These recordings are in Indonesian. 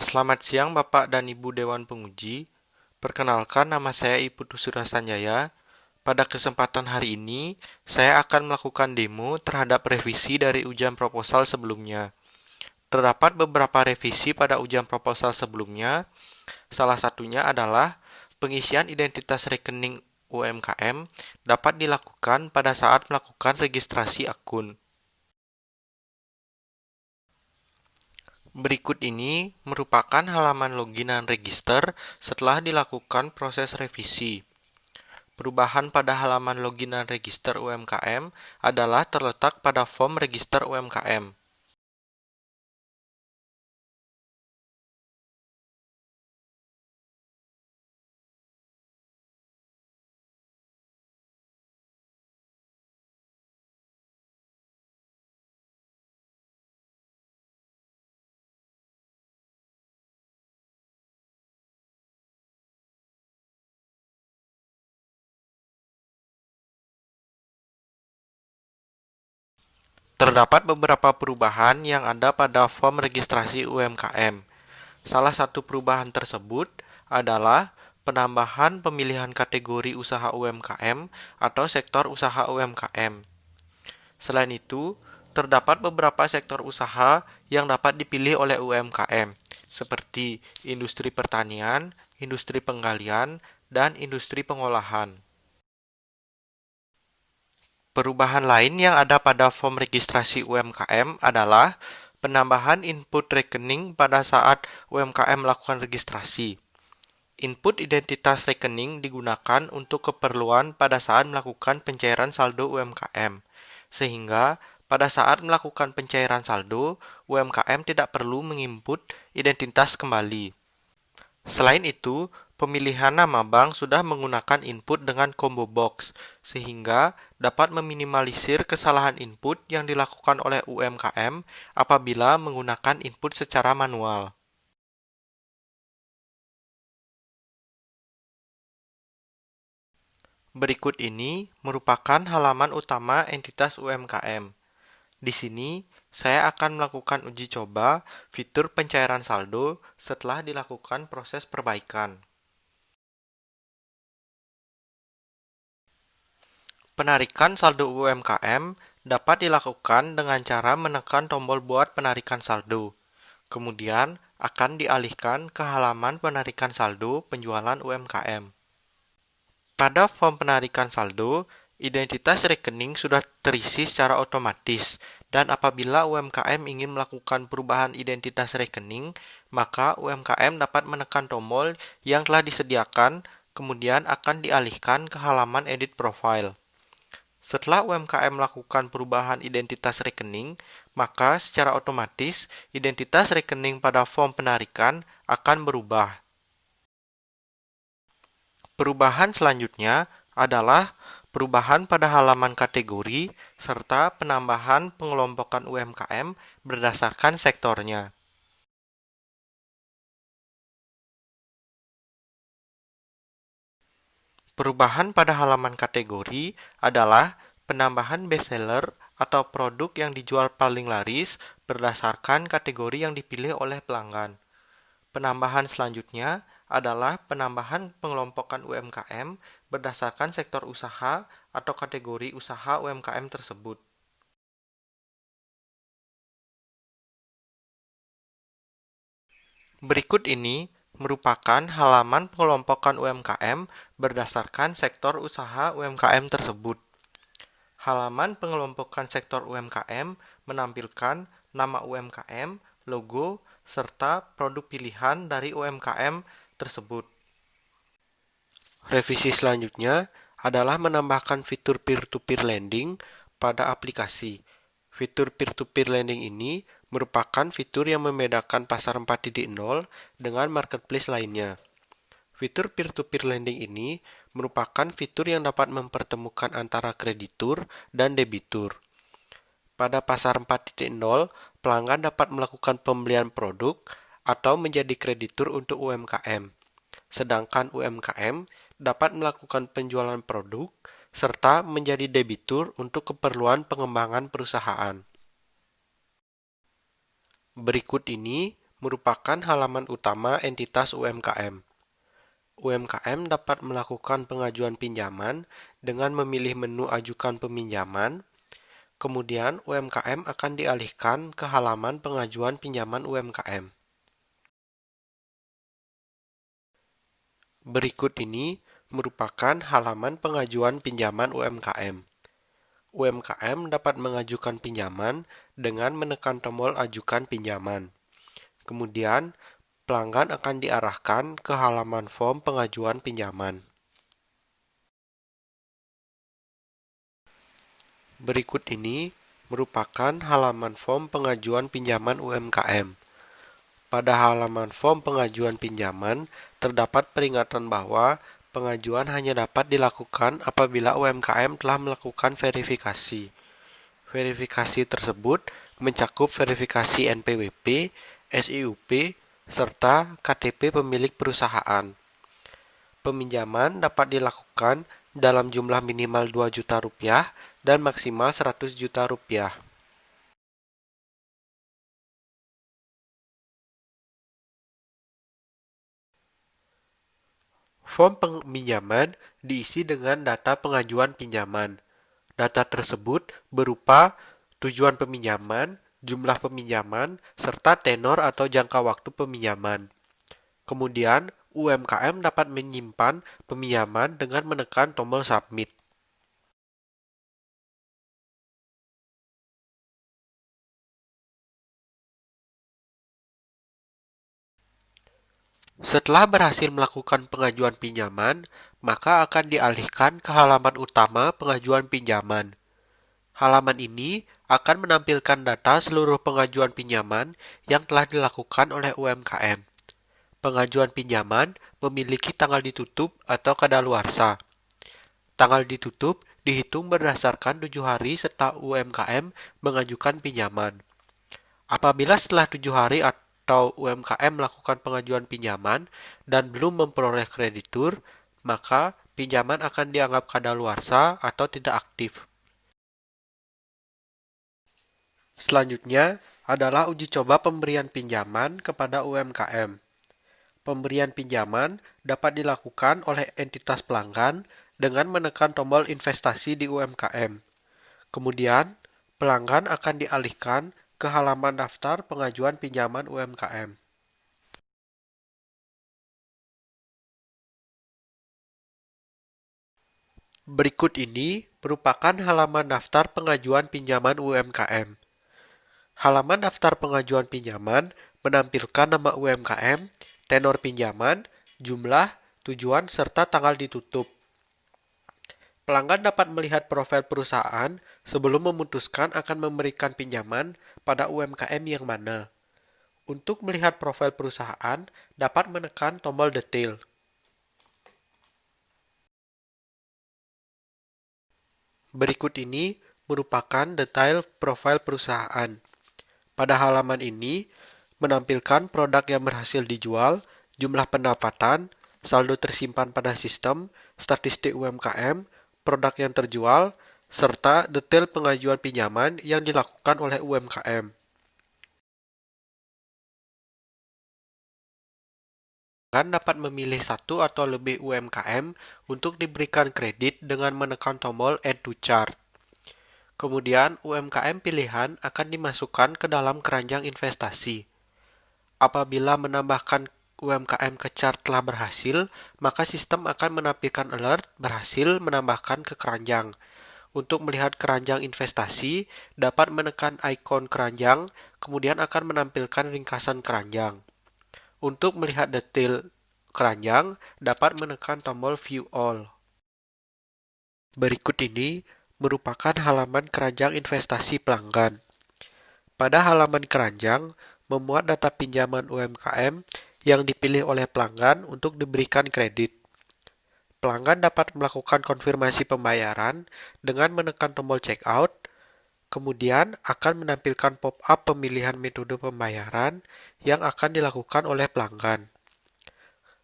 Selamat siang Bapak dan Ibu Dewan Penguji. Perkenalkan nama saya Iputu Surasanjaya. Pada kesempatan hari ini, saya akan melakukan demo terhadap revisi dari ujian proposal sebelumnya. Terdapat beberapa revisi pada ujian proposal sebelumnya. Salah satunya adalah pengisian identitas rekening UMKM dapat dilakukan pada saat melakukan registrasi akun. Berikut ini merupakan halaman login dan register setelah dilakukan proses revisi. Perubahan pada halaman login dan register UMKM adalah terletak pada form register UMKM. Terdapat beberapa perubahan yang ada pada form registrasi UMKM. Salah satu perubahan tersebut adalah penambahan pemilihan kategori usaha UMKM atau sektor usaha UMKM. Selain itu, terdapat beberapa sektor usaha yang dapat dipilih oleh UMKM, seperti industri pertanian, industri penggalian, dan industri pengolahan. Perubahan lain yang ada pada form registrasi UMKM adalah penambahan input rekening pada saat UMKM melakukan registrasi. Input identitas rekening digunakan untuk keperluan pada saat melakukan pencairan saldo UMKM, sehingga pada saat melakukan pencairan saldo, UMKM tidak perlu menginput identitas kembali. Selain itu, pemilihan nama bank sudah menggunakan input dengan combo box, sehingga dapat meminimalisir kesalahan input yang dilakukan oleh UMKM apabila menggunakan input secara manual. Berikut ini merupakan halaman utama entitas UMKM. Di sini, saya akan melakukan uji coba fitur pencairan saldo setelah dilakukan proses perbaikan. Penarikan saldo UMKM dapat dilakukan dengan cara menekan tombol buat penarikan saldo. Kemudian akan dialihkan ke halaman penarikan saldo penjualan UMKM. Pada form penarikan saldo, identitas rekening sudah terisi secara otomatis, dan apabila UMKM ingin melakukan perubahan identitas rekening, maka UMKM dapat menekan tombol yang telah disediakan, kemudian akan dialihkan ke halaman edit profile. Setelah UMKM melakukan perubahan identitas rekening, maka secara otomatis identitas rekening pada form penarikan akan berubah. Perubahan selanjutnya adalah perubahan pada halaman kategori serta penambahan pengelompokan UMKM berdasarkan sektornya. Perubahan pada halaman kategori adalah penambahan bestseller atau produk yang dijual paling laris berdasarkan kategori yang dipilih oleh pelanggan. Penambahan selanjutnya adalah penambahan pengelompokan UMKM berdasarkan sektor usaha atau kategori usaha UMKM tersebut. Berikut ini merupakan halaman pengelompokan UMKM berdasarkan sektor usaha UMKM tersebut. Halaman pengelompokan sektor UMKM menampilkan nama UMKM, logo, serta produk pilihan dari UMKM tersebut. Revisi selanjutnya adalah menambahkan fitur peer-to-peer lending pada aplikasi. Fitur peer-to-peer lending ini merupakan fitur yang membedakan pasar 4.0 dengan marketplace lainnya. Fitur peer-to-peer lending ini merupakan fitur yang dapat mempertemukan antara kreditur dan debitur. Pada pasar 4.0, pelanggan dapat melakukan pembelian produk atau menjadi kreditur untuk UMKM. Sedangkan UMKM dapat melakukan penjualan produk serta menjadi debitur untuk keperluan pengembangan perusahaan. Berikut ini merupakan halaman utama entitas UMKM. UMKM dapat melakukan pengajuan pinjaman dengan memilih menu ajukan peminjaman. Kemudian, UMKM akan dialihkan ke halaman pengajuan pinjaman UMKM. Berikut ini merupakan halaman pengajuan pinjaman UMKM. UMKM dapat mengajukan pinjaman dengan menekan tombol ajukan pinjaman. Kemudian, pelanggan akan diarahkan ke halaman form pengajuan pinjaman. Berikut ini merupakan halaman form pengajuan pinjaman UMKM. Pada halaman form pengajuan pinjaman, terdapat peringatan bahwa pengajuan hanya dapat dilakukan apabila UMKM telah melakukan verifikasi. Verifikasi tersebut mencakup verifikasi NPWP, SIUP, serta KTP pemilik perusahaan. Peminjaman dapat dilakukan dalam jumlah minimal 2 juta rupiah dan maksimal 100 juta rupiah. Form peminjaman diisi dengan data pengajuan pinjaman. Data tersebut berupa tujuan peminjaman, jumlah peminjaman, serta tenor atau jangka waktu peminjaman. Kemudian, UMKM dapat menyimpan peminjaman dengan menekan tombol submit. Setelah berhasil melakukan pengajuan pinjaman, maka akan dialihkan ke halaman utama pengajuan pinjaman. Halaman ini akan menampilkan data seluruh pengajuan pinjaman yang telah dilakukan oleh UMKM. Pengajuan pinjaman memiliki tanggal ditutup atau kadaluarsa. Tanggal ditutup dihitung berdasarkan 7 hari setelah UMKM mengajukan pinjaman. Apabila setelah 7 hari atau UMKM melakukan pengajuan pinjaman dan belum memperoleh kreditur, maka pinjaman akan dianggap kadaluarsa atau tidak aktif. Selanjutnya adalah uji coba pemberian pinjaman kepada UMKM. Pemberian pinjaman dapat dilakukan oleh entitas pelanggan dengan menekan tombol investasi di UMKM. Kemudian, pelanggan akan dialihkan ke halaman daftar pengajuan pinjaman UMKM. Berikut ini merupakan halaman daftar pengajuan pinjaman UMKM. Halaman daftar pengajuan pinjaman menampilkan nama UMKM, tenor pinjaman, jumlah, tujuan, serta tanggal ditutup. Pelanggan dapat melihat profil perusahaan sebelum memutuskan akan memberikan pinjaman pada UMKM yang mana. Untuk melihat profil perusahaan, dapat menekan tombol detail. Berikut ini merupakan detail profil perusahaan. Pada halaman ini, menampilkan produk yang berhasil dijual, jumlah pendapatan, saldo tersimpan pada sistem, statistik UMKM, produk yang terjual, serta detail pengajuan pinjaman yang dilakukan oleh UMKM. Pelanggan dapat memilih satu atau lebih UMKM untuk diberikan kredit dengan menekan tombol Add to Chart. Kemudian, UMKM pilihan akan dimasukkan ke dalam keranjang investasi. Apabila menambahkan UMKM ke chart telah berhasil, maka sistem akan menampilkan alert berhasil menambahkan ke keranjang. Untuk melihat keranjang investasi, dapat menekan ikon keranjang, kemudian akan menampilkan ringkasan keranjang. Untuk melihat detail keranjang, dapat menekan tombol View All. Berikut ini merupakan halaman keranjang investasi pelanggan. Pada halaman keranjang, memuat data pinjaman UMKM yang dipilih oleh pelanggan untuk diberikan kredit. Pelanggan dapat melakukan konfirmasi pembayaran dengan menekan tombol checkout, kemudian akan menampilkan pop-up pemilihan metode pembayaran yang akan dilakukan oleh pelanggan.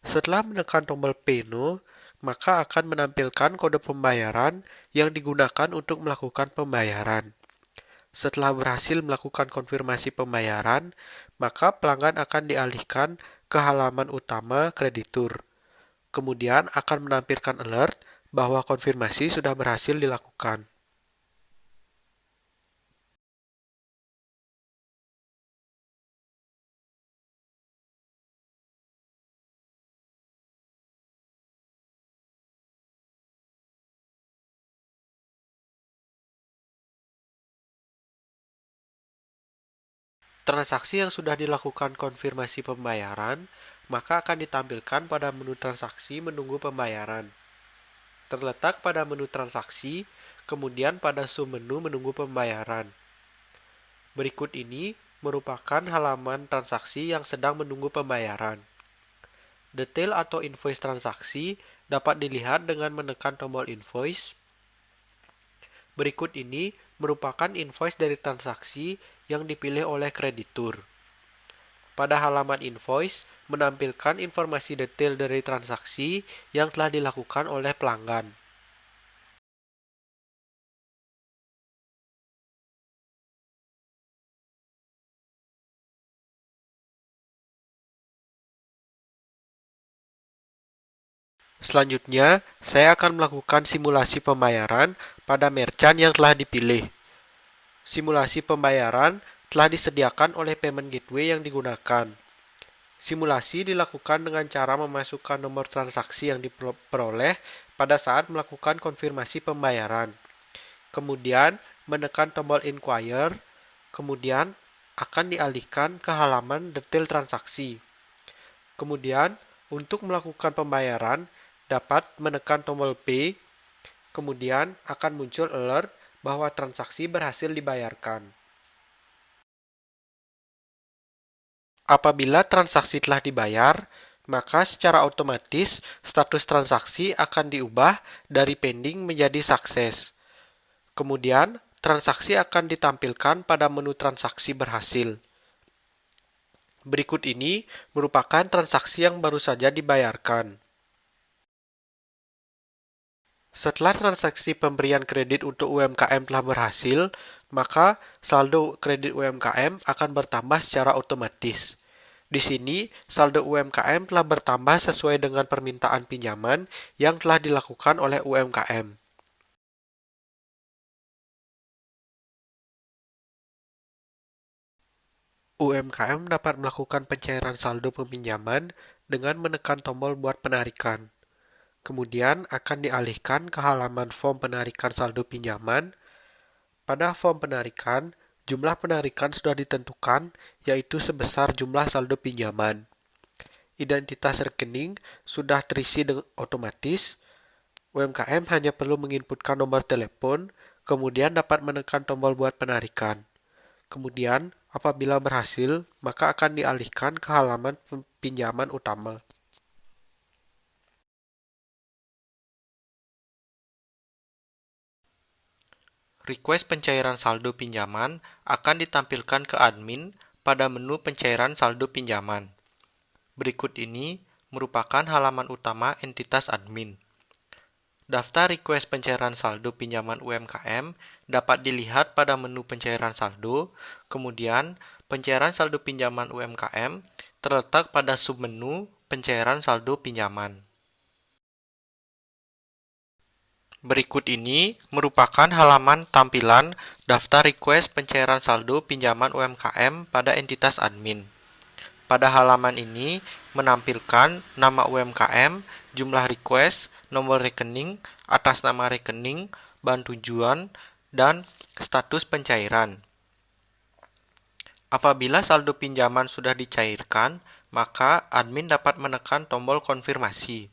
Setelah menekan tombol Pay Now, maka akan menampilkan kode pembayaran yang digunakan untuk melakukan pembayaran. Setelah berhasil melakukan konfirmasi pembayaran, maka pelanggan akan dialihkan ke halaman utama kreditur. Kemudian akan menampilkan alert bahwa konfirmasi sudah berhasil dilakukan. Transaksi yang sudah dilakukan konfirmasi pembayaran, maka akan ditampilkan pada menu transaksi menunggu pembayaran. Terletak pada menu transaksi, kemudian pada submenu menunggu pembayaran. Berikut ini merupakan halaman transaksi yang sedang menunggu pembayaran. Detail atau invoice transaksi dapat dilihat dengan menekan tombol invoice. Berikut ini merupakan invoice dari transaksi yang dipilih oleh kreditur. Pada halaman invoice menampilkan informasi detail dari transaksi yang telah dilakukan oleh pelanggan. Selanjutnya, saya akan melakukan simulasi pembayaran pada merchant yang telah dipilih. Simulasi pembayaran telah disediakan oleh payment gateway yang digunakan. Simulasi dilakukan dengan cara memasukkan nomor transaksi yang diperoleh pada saat melakukan konfirmasi pembayaran. Kemudian menekan tombol inquire, kemudian akan dialihkan ke halaman detail transaksi. Kemudian, untuk melakukan pembayaran, dapat menekan tombol P, kemudian akan muncul alert bahwa transaksi berhasil dibayarkan. Apabila transaksi telah dibayar, maka secara otomatis status transaksi akan diubah dari pending menjadi sukses. Kemudian, transaksi akan ditampilkan pada menu transaksi berhasil. Berikut ini merupakan transaksi yang baru saja dibayarkan. Setelah transaksi pemberian kredit untuk UMKM telah berhasil, maka saldo kredit UMKM akan bertambah secara otomatis. Di sini, saldo UMKM telah bertambah sesuai dengan permintaan pinjaman yang telah dilakukan oleh UMKM. UMKM dapat melakukan pencairan saldo peminjaman dengan menekan tombol buat penarikan. Kemudian akan dialihkan ke halaman form penarikan saldo pinjaman. Pada form penarikan, jumlah penarikan sudah ditentukan, yaitu sebesar jumlah saldo pinjaman. Identitas rekening sudah terisi dengan otomatis. UMKM hanya perlu menginputkan nomor telepon, kemudian dapat menekan tombol buat penarikan. Kemudian, apabila berhasil, maka akan dialihkan ke halaman pinjaman utama. Request pencairan saldo pinjaman akan ditampilkan ke admin pada menu pencairan saldo pinjaman. Berikut ini merupakan halaman utama entitas admin. Daftar request pencairan saldo pinjaman UMKM dapat dilihat pada menu pencairan saldo, kemudian pencairan saldo pinjaman UMKM terletak pada submenu pencairan saldo pinjaman. Berikut ini merupakan halaman tampilan daftar request pencairan saldo pinjaman UMKM pada entitas admin. Pada halaman ini menampilkan nama UMKM, jumlah request, nomor rekening, atas nama rekening, bank tujuan, dan status pencairan. Apabila saldo pinjaman sudah dicairkan, maka admin dapat menekan tombol konfirmasi.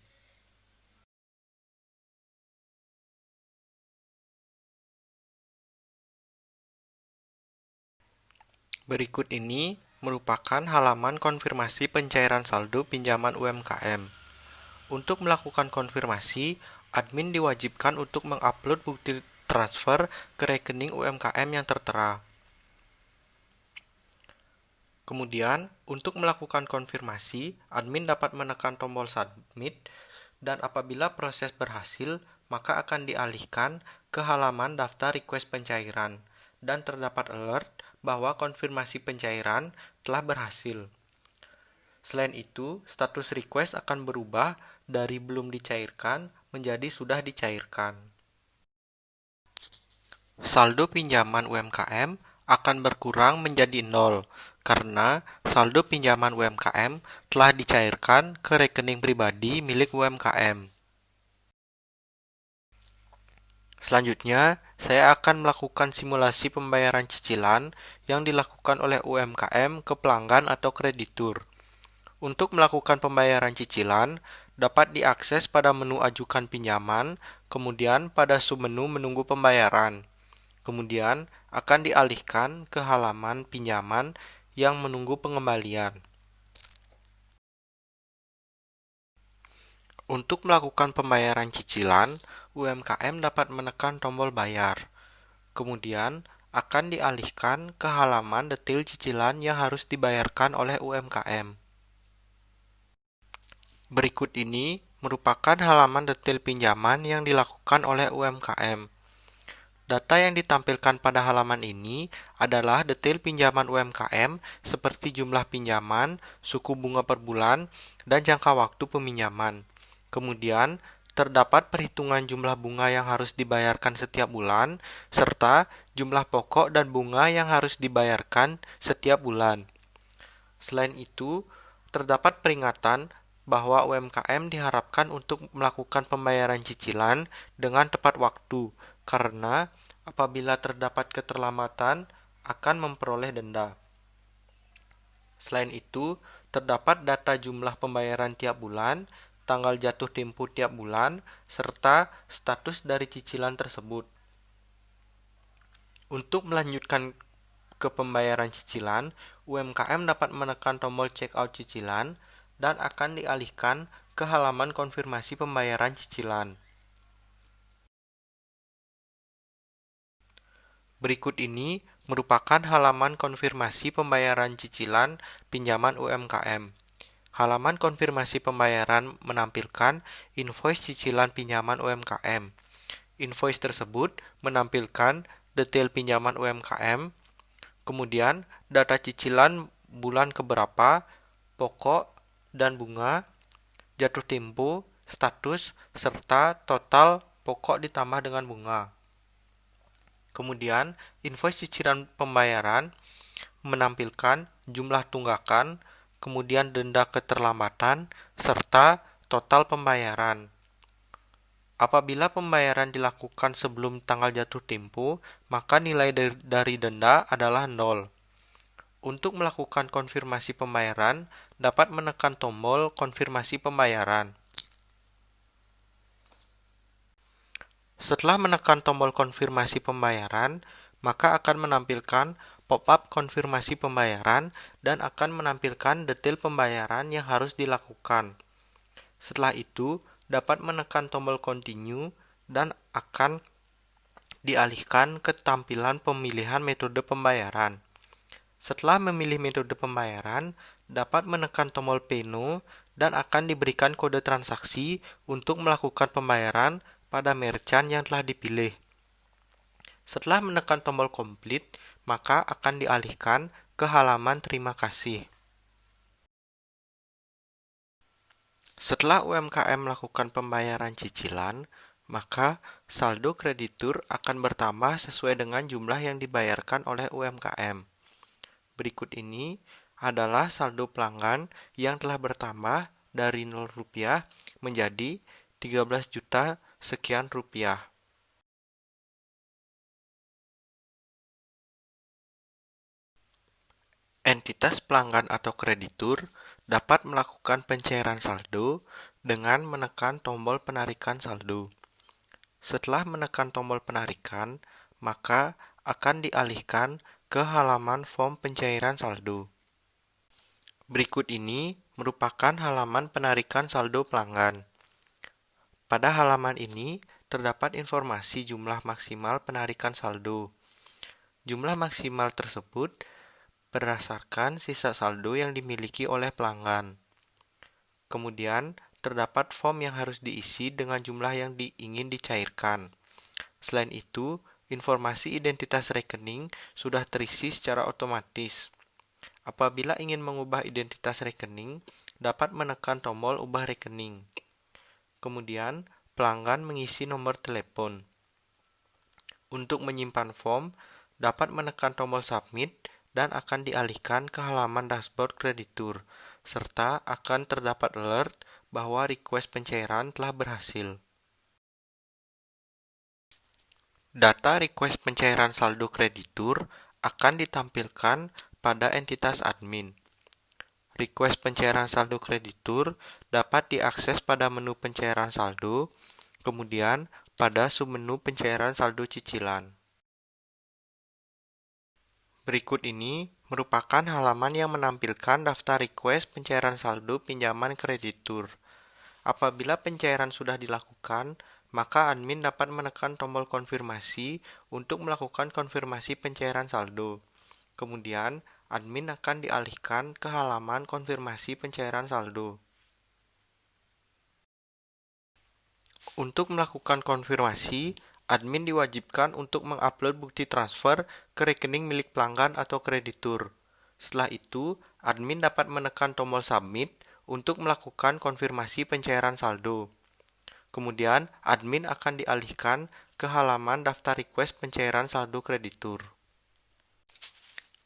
Berikut ini merupakan halaman konfirmasi pencairan saldo pinjaman UMKM. Untuk melakukan konfirmasi, admin diwajibkan untuk mengupload bukti transfer ke rekening UMKM yang tertera. Kemudian, untuk melakukan konfirmasi, admin dapat menekan tombol submit, dan apabila proses berhasil, maka akan dialihkan ke halaman daftar request pencairan, dan terdapat alert bahwa konfirmasi pencairan telah berhasil. Selain itu, status request akan berubah dari belum dicairkan menjadi sudah dicairkan. Saldo pinjaman UMKM akan berkurang menjadi 0 karena saldo pinjaman UMKM telah dicairkan ke rekening pribadi milik UMKM. Selanjutnya, saya akan melakukan simulasi pembayaran cicilan yang dilakukan oleh UMKM ke pelanggan atau kreditur. Untuk melakukan pembayaran cicilan, dapat diakses pada menu ajukan pinjaman, kemudian pada submenu menunggu pembayaran. Kemudian akan dialihkan ke halaman pinjaman yang menunggu pengembalian. Untuk melakukan pembayaran cicilan, UMKM dapat menekan tombol bayar. Kemudian akan dialihkan ke halaman detail cicilan yang harus dibayarkan oleh UMKM. Berikut ini merupakan halaman detail pinjaman yang dilakukan oleh UMKM. Data yang ditampilkan pada halaman ini adalah detail pinjaman UMKM seperti jumlah pinjaman, suku bunga per bulan, dan jangka waktu peminjaman. Kemudian, terdapat perhitungan jumlah bunga yang harus dibayarkan setiap bulan, serta jumlah pokok dan bunga yang harus dibayarkan setiap bulan. Selain itu, terdapat peringatan bahwa UMKM diharapkan untuk melakukan pembayaran cicilan dengan tepat waktu, karena apabila terdapat keterlambatan akan memperoleh denda. Selain itu, terdapat data jumlah pembayaran tiap bulan, tanggal jatuh tempo tiap bulan, serta status dari cicilan tersebut. Untuk melanjutkan ke pembayaran cicilan, UMKM dapat menekan tombol check out cicilan dan akan dialihkan ke halaman konfirmasi pembayaran cicilan. Berikut ini merupakan halaman konfirmasi pembayaran cicilan pinjaman UMKM. Halaman konfirmasi pembayaran menampilkan invoice cicilan pinjaman UMKM. Invoice tersebut menampilkan detail pinjaman UMKM, kemudian data cicilan bulan keberapa, pokok dan bunga, jatuh tempo, status, serta total pokok ditambah dengan bunga. Kemudian, invoice cicilan pembayaran menampilkan jumlah tunggakan, kemudian denda keterlambatan, serta total pembayaran. Apabila pembayaran dilakukan sebelum tanggal jatuh tempo, maka nilai dari denda adalah 0. Untuk melakukan konfirmasi pembayaran, dapat menekan tombol konfirmasi pembayaran. Setelah menekan tombol konfirmasi pembayaran, maka akan menampilkan pop-up konfirmasi pembayaran dan akan menampilkan detail pembayaran yang harus dilakukan. Setelah itu, dapat menekan tombol continue dan akan dialihkan ke tampilan pemilihan metode pembayaran. Setelah memilih metode pembayaran, dapat menekan tombol Pay Now dan akan diberikan kode transaksi untuk melakukan pembayaran pada merchant yang telah dipilih. Setelah menekan tombol Complete, maka akan dialihkan ke halaman Terima kasih. Setelah UMKM melakukan pembayaran cicilan, maka saldo kreditur akan bertambah sesuai dengan jumlah yang dibayarkan oleh UMKM. Berikut ini adalah saldo pelanggan yang telah bertambah dari 0 rupiah menjadi 13 juta sekian rupiah. Entitas pelanggan atau kreditur dapat melakukan pencairan saldo dengan menekan tombol penarikan saldo. Setelah menekan tombol penarikan, maka akan dialihkan ke halaman form pencairan saldo. Berikut ini merupakan halaman penarikan saldo pelanggan. Pada halaman ini terdapat informasi jumlah maksimal penarikan saldo. Jumlah maksimal tersebut berdasarkan sisa saldo yang dimiliki oleh pelanggan. Kemudian, terdapat form yang harus diisi dengan jumlah yang ingin dicairkan. Selain itu, informasi identitas rekening sudah terisi secara otomatis. Apabila ingin mengubah identitas rekening, dapat menekan tombol ubah rekening. Kemudian, pelanggan mengisi nomor telepon. Untuk menyimpan form, dapat menekan tombol submit dan akan dialihkan ke halaman dashboard kreditur, serta akan terdapat alert bahwa request pencairan telah berhasil. Data request pencairan saldo kreditur akan ditampilkan pada entitas admin. Request pencairan saldo kreditur dapat diakses pada menu pencairan saldo, kemudian pada submenu pencairan saldo cicilan. Berikut ini merupakan halaman yang menampilkan daftar request pencairan saldo pinjaman kreditur. Apabila pencairan sudah dilakukan, maka admin dapat menekan tombol konfirmasi untuk melakukan konfirmasi pencairan saldo. Kemudian, admin akan dialihkan ke halaman konfirmasi pencairan saldo. Untuk melakukan konfirmasi, admin diwajibkan untuk mengupload bukti transfer ke rekening milik pelanggan atau kreditur. Setelah itu, admin dapat menekan tombol submit untuk melakukan konfirmasi pencairan saldo. Kemudian, admin akan dialihkan ke halaman daftar request pencairan saldo kreditur.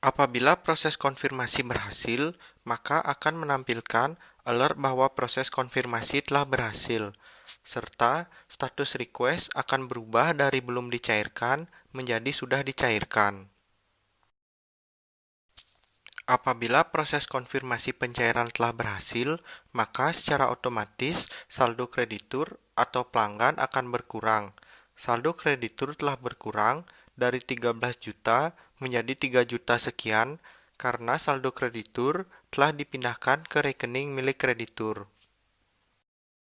Apabila proses konfirmasi berhasil, maka akan menampilkan alert bahwa proses konfirmasi telah berhasil, serta status request akan berubah dari belum dicairkan menjadi sudah dicairkan. Apabila proses konfirmasi pencairan telah berhasil, maka secara otomatis saldo kreditur atau pelanggan akan berkurang. Saldo kreditur telah berkurang dari 13 juta menjadi 3 juta sekian karena saldo kreditur telah dipindahkan ke rekening milik kreditur.